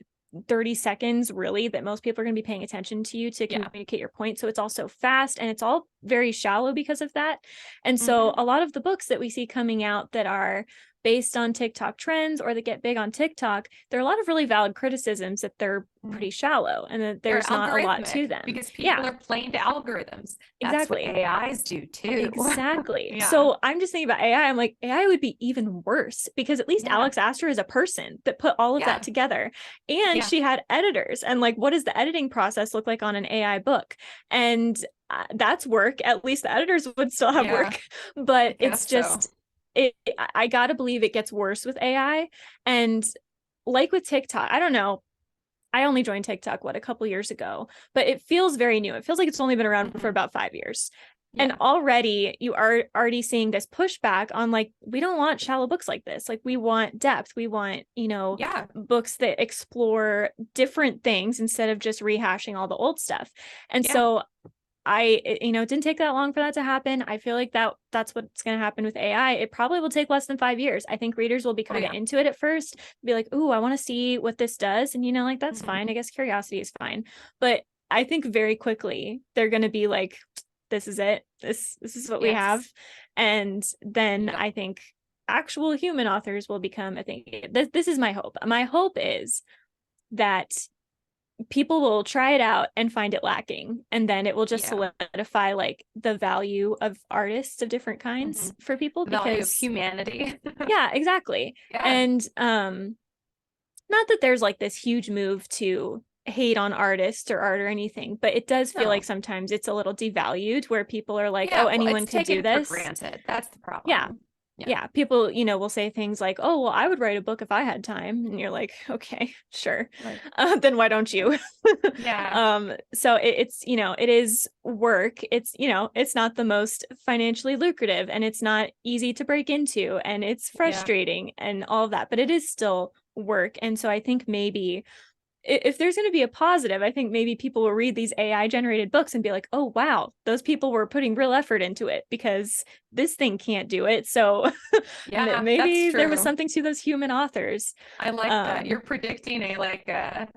30 seconds really that most people are going to be paying attention to you to communicate your point. So it's also fast and it's all very shallow because of that. And so a lot of the books that we see coming out that are based on TikTok trends or that get big on TikTok, there are a lot of really valid criticisms that they're pretty shallow and that there's not a lot to them. Because people are playing to algorithms. That's what AIs do too. Exactly. So I'm just thinking about AI. I'm like, AI would be even worse because at least Alex Astor is a person that put all of that together. And she had editors. And like, what does the editing process look like on an AI book? And that's work. At least the editors would still have work. But it's just... I gotta believe it gets worse with AI. And like with TikTok, I don't know. I only joined TikTok, a couple years ago, but it feels very new. It feels like it's only been around for about 5 years. And already you are already seeing this pushback on like, we don't want shallow books like this. Like we want depth. We want, books that explore different things instead of just rehashing all the old stuff. And so it didn't take that long for that to happen. I feel like that's what's going to happen with AI. It probably will take less than 5 years. I think readers will be kind of into it at first, be like, "Ooh, I want to see what this does." And like that's fine. I guess curiosity is fine. But I think very quickly they're going to be like, "This is it. This is what we have." And then I think actual human authors will become a thing. This is my hope. My hope is that people will try it out and find it lacking, and then it will just solidify like the value of artists of different kinds for people, because value of humanity. Exactly. And not that there's like this huge move to hate on artists or art or anything, but it does feel like sometimes it's a little devalued where people are like, oh, anyone could do this. For granted. That's the problem. People will say things like, oh well, I would write a book if I had time, and you're like, okay, sure, then why don't you? So it's it is work. It's it's not the most financially lucrative, and it's not easy to break into, and it's frustrating and all of that, but it is still work. And so I think maybe if there's going to be a positive, I think maybe people will read these AI generated books and be like, oh, wow, those people were putting real effort into it because this thing can't do it. So maybe there was something to those human authors. I like that. You're predicting a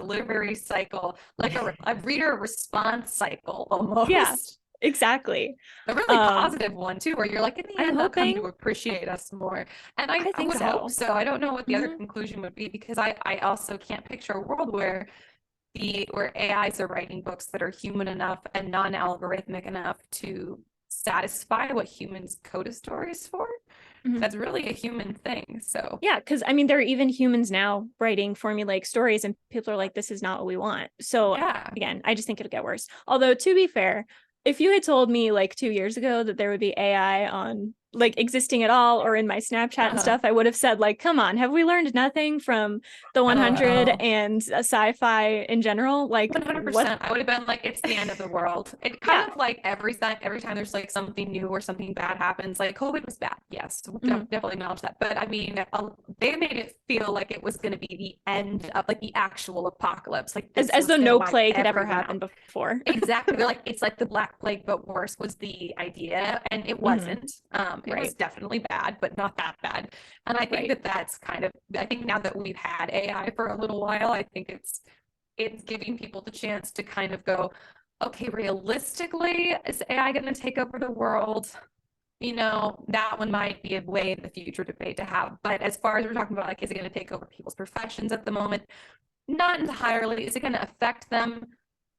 literary cycle, like a reader response cycle almost. Yeah. Exactly. A really positive one too, where you're like, in the end, they'll come to appreciate us more. And I think would hope so. I don't know what the other conclusion would be, because I also can't picture a world where AIs are writing books that are human enough and non-algorithmic enough to satisfy what humans code a stories for. That's really a human thing. So because I mean, there are even humans now writing formulaic stories, and people are like, this is not what we want. So again, I just think it'll get worse. Although, to be fair, if you had told me like 2 years ago that there would be AI on like existing at all or in my Snapchat and stuff, I would have said like, come on, have we learned nothing from the 100 and sci-fi in general? Like 100%. I would have been like, it's the end of the world. It kind of like every time there's like something new or something bad happens, like COVID was bad. Yes, definitely acknowledge that. But I mean, they made it feel like it was going to be the end of like the actual apocalypse. Like as though no plague had ever happened before. Exactly. They're like, it's like the Black Plague, but worse was the idea. And it wasn't. It was definitely bad, but not that bad. And I think that's kind of, I think now that we've had AI for a little while, I think it's giving people the chance to kind of go, okay, realistically, is AI going to take over the world? you know, that one might be a way in the future debate to have. But as far as we're talking about, like, is it going to take over people's professions at the moment? Not entirely. Is it going to affect them?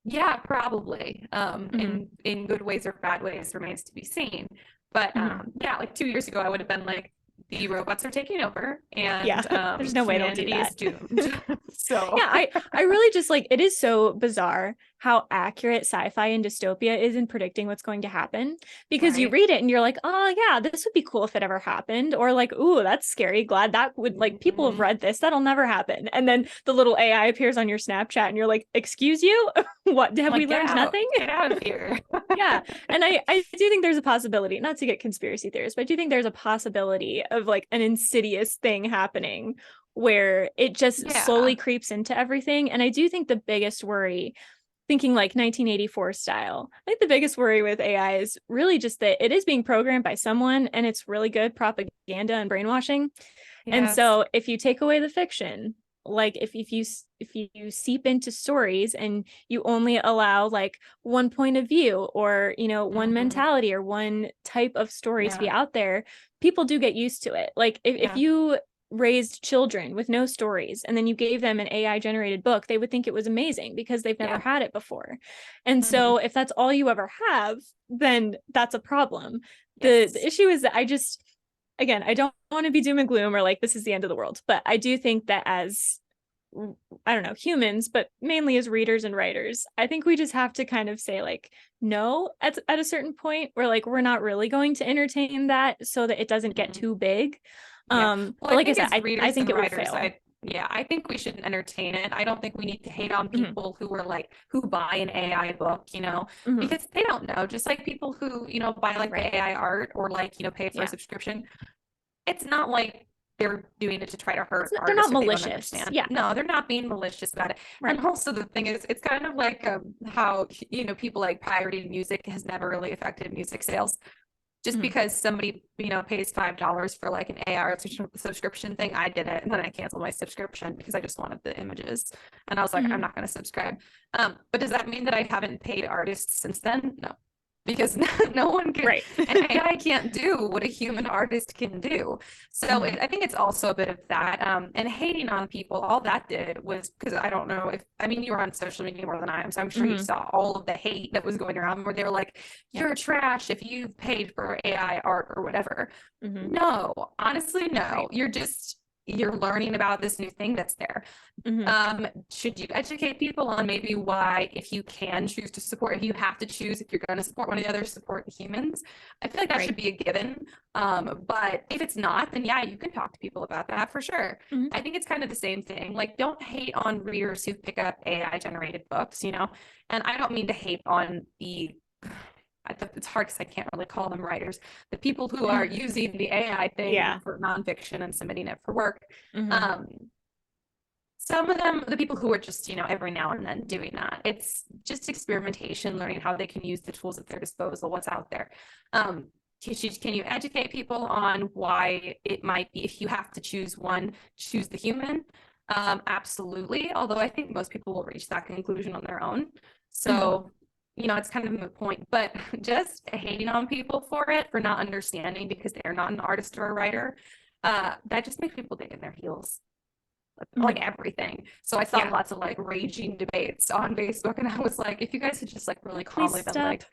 Yeah, probably. In good ways or bad ways remains to be seen. But yeah, like 2 years ago, I would have been like, the robots are taking over, and there's no way they'll do that. Is doomed. So yeah, I really just like, it is so bizarre how accurate sci-fi and dystopia is in predicting what's going to happen, because you read it and you're like, oh yeah, this would be cool if it ever happened, or like, ooh, that's scary, glad that would, like, people have read this, that'll never happen. And then the little AI appears on your Snapchat and you're like, excuse you, what, have we learned nothing? Get out of here. Yeah. And I do think there's a possibility, not to get conspiracy theorists, but I do think there's a possibility of like an insidious thing happening where it just slowly creeps into everything. And I do think the biggest worry, thinking like 1984 style, I think the biggest worry with AI is really just that it is being programmed by someone, and it's really good propaganda and brainwashing. And so if you take away the fiction, like if you seep into stories and you only allow like one point of view, or, you know, one mentality or one type of story to be out there, people do get used to it. Like if you raised children with no stories and then you gave them an AI generated book, they would think it was amazing because they've never had it before. And so if that's all you ever have, then that's a problem. The issue is that again, I don't want to be doom and gloom or like this is the end of the world, but I do think that as, I don't know, humans, but mainly as readers and writers, I think we just have to kind of say like, no, at a certain point where like, we're not really going to entertain that so that it doesn't get too big. Well, but like I said, I think it would fail. I think we shouldn't entertain it. I don't think we need to hate on people who are like, who buy an AI book, you know, because they don't know. Just like people who, you know, buy like the AI art or like, you know, pay for a subscription. It's not like they're doing it to try to hurt artists. They're not malicious. Yeah. No, they're not being malicious about it. Right. And also the thing is, it's kind of like how, you know, people like pirating music has never really affected music sales. Just because somebody, you know, pays $5 for like an AR subscription thing, I did it, and then I canceled my subscription because I just wanted the images, and I was like, I'm not going to subscribe. But does that mean that I haven't paid artists since then? No, because no one can, and AI can't do what a human artist can do. So I think it's also a bit of that. And hating on people, all that did was, because I don't know if, I mean, you were on social media more than I am, so I'm sure you saw all of the hate that was going around where they were like, you're trash if you've paid for AI art or whatever. No, honestly, no. You're learning about this new thing that's there. Should you educate people on maybe why, if you can choose to support, if you have to choose, if you're going to support one of the others, support the humans? I feel like that should be a given. But if it's not, then yeah, you can talk to people about that for sure. I think it's kind of the same thing. Like, don't hate on readers who pick up AI generated books, you know? And I don't mean to hate on it's hard because I can't really call them writers, the people who are using the AI thing for nonfiction and submitting it for work. Some of them, the people who are just, you know, every now and then doing that, it's just experimentation, learning how they can use the tools at their disposal, what's out there. Can you educate people on why it might be, if you have to choose one, choose the human? Absolutely. Although I think most people will reach that conclusion on their own. So you know, it's kind of a moot point, but just hating on people for not understanding because they're not an artist or a writer, that just makes people dig in their heels, like everything. So I saw lots of like raging debates on Facebook, and I was like, if you guys had just like really calmly been like,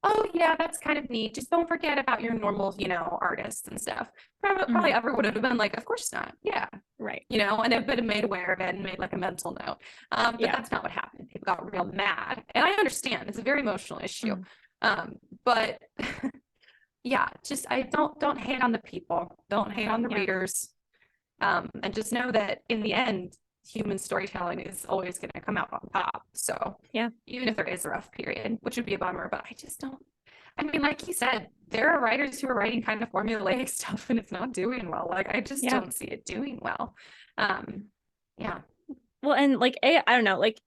oh yeah, that's kind of neat, just don't forget about your normal, you know, artists and stuff, probably everyone would have been like, of course not, you know, and they've been made aware of it and made like a mental note. But that's not what happened. People got real mad, and I understand it's a very emotional issue. But yeah, just don't hate on the people, don't hate on the readers, and just know that in the end, human storytelling is always going to come out on top. So even if there is a rough period, which would be a bummer, but I just don't, I mean, like you said, there are writers who are writing kind of formulaic stuff and it's not doing well. Like, I just don't see it doing well. Well, and like, I don't know, like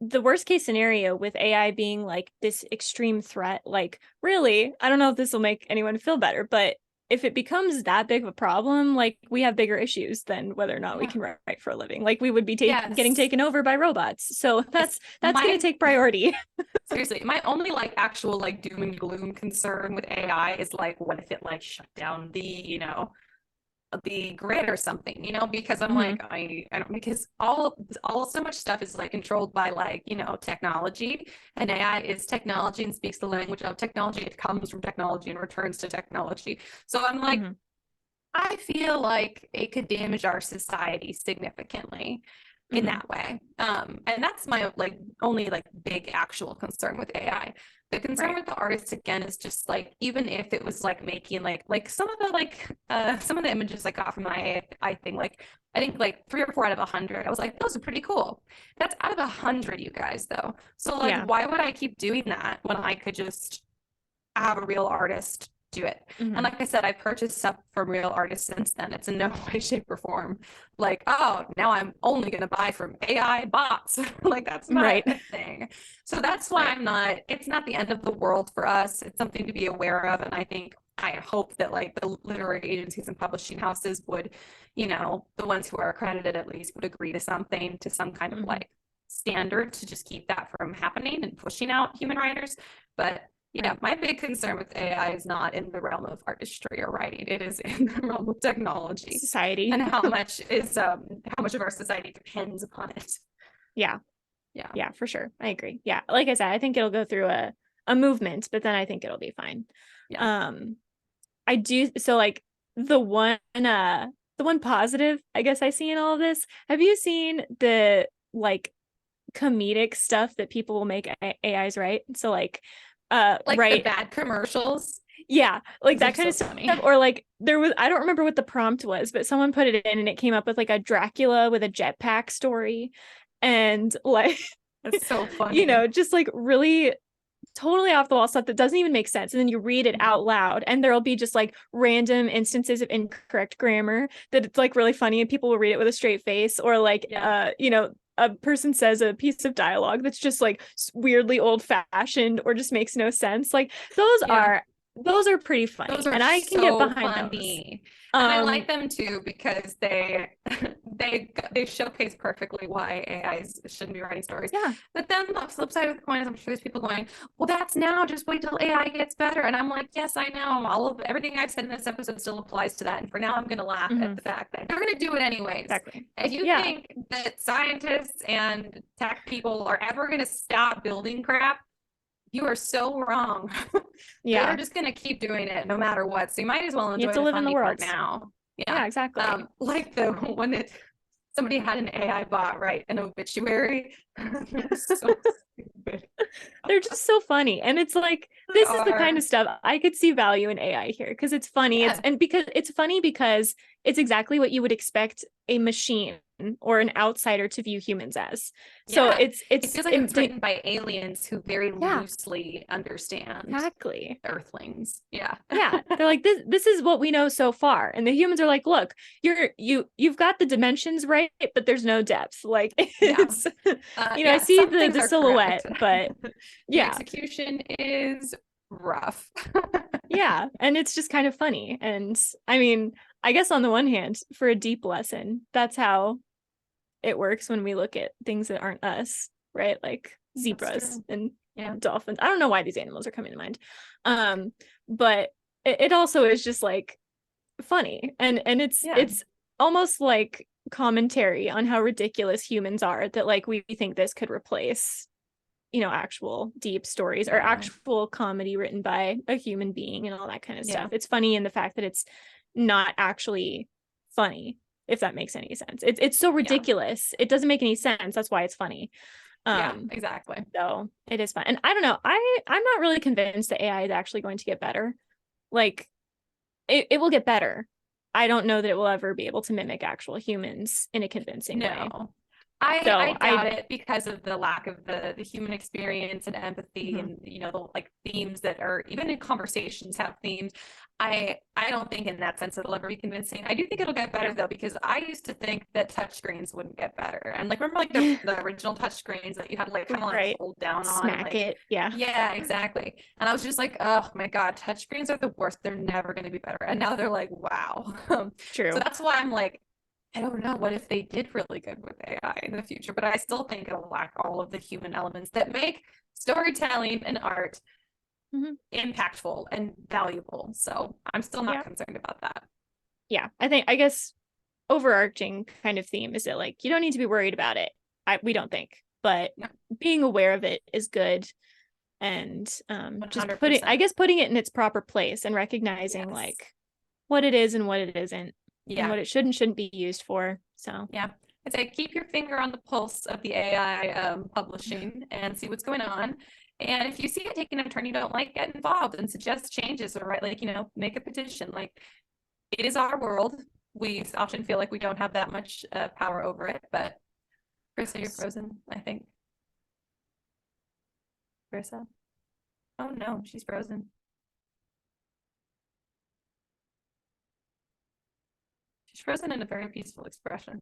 the worst case scenario with AI being like this extreme threat, like really, I don't know if this will make anyone feel better, but if it becomes that big of a problem, like we have bigger issues than whether or not we can write for a living. Like we would be getting taken over by robots. So that's going to take priority. Seriously, my only like actual like doom and gloom concern with AI is like, what if it like shut down the, you know, the grid or something, you know, because I'm like, I don't, because all so much stuff is like controlled by like, you know, technology, and AI is technology and speaks the language of technology. It comes from technology and returns to technology. So I'm like, I feel like it could damage our society significantly in that way. And that's my like only like big actual concern with AI. The concern with the artists again is just like, even if it was like making like some of the images I got from my AI thing, like I think like 3 or 4 out of 100, I was like, those are pretty cool. That's out of 100, you guys, though. So like, why would I keep doing that when I could just have a real artist do it? And like I said, I've purchased stuff from real artists since then. It's in no way, shape, or form like, oh, now I'm only going to buy from AI bots. Like that's not a thing. So that's why it's not the end of the world for us. It's something to be aware of. And I hope that like the literary agencies and publishing houses would, you know, the ones who are accredited at least would agree to something, to some kind of like standard to just keep that from happening and pushing out human writers. But yeah, my big concern with AI is not in the realm of artistry or writing. It is in the realm of technology, society, and how much of our society depends upon it. Yeah, for sure. I agree. Yeah, like I said, I think it'll go through a movement, but then I think it'll be fine. I do. So like the one positive I guess I see in all of this. Have you seen the like comedic stuff that people will make AIs write? So like the bad commercials, like that kind of stuff. Or like there was, I don't remember what the prompt was, but someone put it in and it came up with like a Dracula with a jetpack story, and like it's so funny, you know, just like really totally off the wall stuff that doesn't even make sense. And then you read it out loud and there'll be just like random instances of incorrect grammar that it's like really funny, and people will read it with a straight face. Or like you know, a person says a piece of dialogue that's just like weirdly old-fashioned or just makes no sense. Like those are pretty funny, and I can get behind those. And I like them too because they showcase perfectly why AIs shouldn't be writing stories. But then the flip side of the coin is I'm sure there's people going, well, that's now, just wait till AI gets better. And I'm like, yes, I know. Everything I've said in this episode still applies to that. And for now, I'm going to laugh at the fact that they're going to do it anyways. Exactly. If you think that scientists and tech people are ever going to stop building crap, you are so wrong. They're just gonna keep doing it no matter what. So you might as well enjoy the funny part now. Yeah, exactly. Like the one that somebody had an AI bot write an obituary. So stupid. They're just so funny, and it's like this is the kind of stuff I could see value in AI here because it's funny. Because it's funny because it's exactly what you would expect a machine or an outsider to view humans as. So it feels like it's written by aliens who very loosely understand Earthlings. They're like, this is what we know so far, and the humans are like, look, you've got the dimensions right, but there's no depth. Like it's you know, I see the silhouette, but the execution is rough. And it's just kind of funny. And I mean, I guess on the one hand, for a deep lesson, that's how it works when we look at things that aren't us, right? Like zebras and dolphins. I don't know why these animals are coming to mind. But it also is just like funny, and it's almost like commentary on how ridiculous humans are, that like we think this could replace, you know, actual deep stories or actual comedy written by a human being and all that kind of stuff. It's funny in the fact that it's not actually funny, if that makes any sense. It's so ridiculous. It doesn't make any sense. That's why it's funny. Exactly. So it is fun. And I don't know, I'm not really convinced that AI is actually going to get better. Like it will get better. I don't know that it will ever be able to mimic actual humans in a convincing way. I doubt it because of the lack of the human experience and empathy and the like themes that are even in conversations have themes. I don't think in that sense it'll ever be convincing. I do think it'll get better though, because I used to think that touchscreens wouldn't get better. And like remember like the original touchscreens that you had to like kind of like hold down on, smack like, it. Yeah, exactly. And I was just like, oh my God, touchscreens are the worst. They're never going to be better. And now they're like, wow. True. So that's why I'm like, I don't know what if they did really good with AI in the future, but I still think it'll lack all of the human elements that make storytelling and art impactful and valuable. So I'm still not concerned about that. Yeah, I guess overarching kind of theme is that like you don't need to be worried about it. We don't think, but being aware of it is good. And just 100%. putting it in its proper place and recognizing like what it is and what it isn't. And what it should and shouldn't be used for. So I'd say keep your finger on the pulse of the AI publishing and see what's going on. And if you see it taking a turn you don't like, get involved and suggest changes, or like make a petition. Like, it is our world. We often feel like we don't have that much power over it, but Karissa, you're frozen, I think. Karissa? Oh no, she's frozen. She's frozen in a very peaceful expression.